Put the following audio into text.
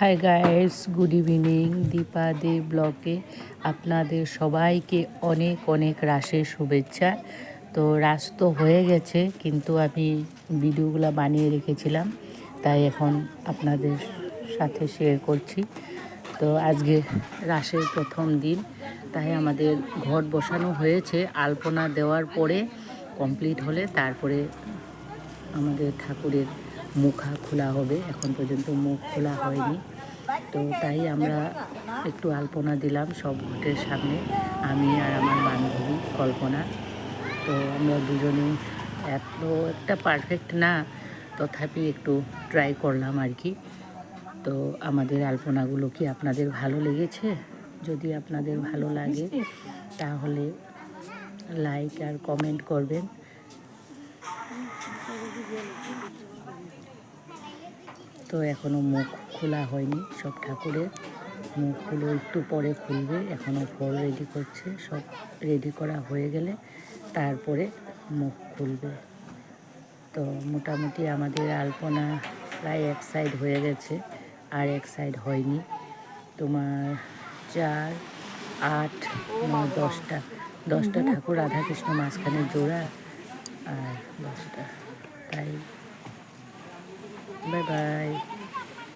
High guys, good evening. Dipa Dey ব্লগে আপনাদের সবাইকে অনেক অনেক রাসের শুভেচ্ছা। তো রাস তো হয়ে গেছে, কিন্তু আমি ভিডিওগুলো বানিয়ে রেখেছিলাম, তাই এখন আপনাদের সাথে শেয়ার করছি। তো আজকে রাসের প্রথম দিন, তাই আমাদের ঘট বসানো হয়েছে। আলপনা দেওয়ার পরে কমপ্লিট হলে তারপরে আমাদের ঠাকুরের মুখা খোলা হবে। এখন পর্যন্ত মুখ খোলা হয়নি, তো তাই আমরা একটু আলপনা দিলাম সব ঘটের সামনে, আমি আর আমার বান্ধবী কল্পনা। তো আমরা দুজনেই একটা পারফেক্ট না, তথাপি একটু ট্রাই করলাম আর কি। তো আমাদের আলপনাগুলো কি আপনাদের ভালো লেগেছে? যদি আপনাদের ভালো লাগে তাহলে লাইক আর কমেন্ট করবেন। তো এখনও মুখ খোলা হয়নি, সব ঠাকুরের মুখগুলো একটু পরে খুলবে। এখনও ফল রেডি করছে, সব রেডি করা হয়ে গেলে তারপরে মুখ খুলবে। তো মোটামুটি আমাদের আলপনা প্রায় এক সাইড হয়ে গেছে, আর এক সাইড হয়নি। তোমার 4, 8, 9, 10টা ঠাকুর, রাধাকৃষ্ণ মাঝখানে জোড়া, আর 10টা। তাই বাই বাই।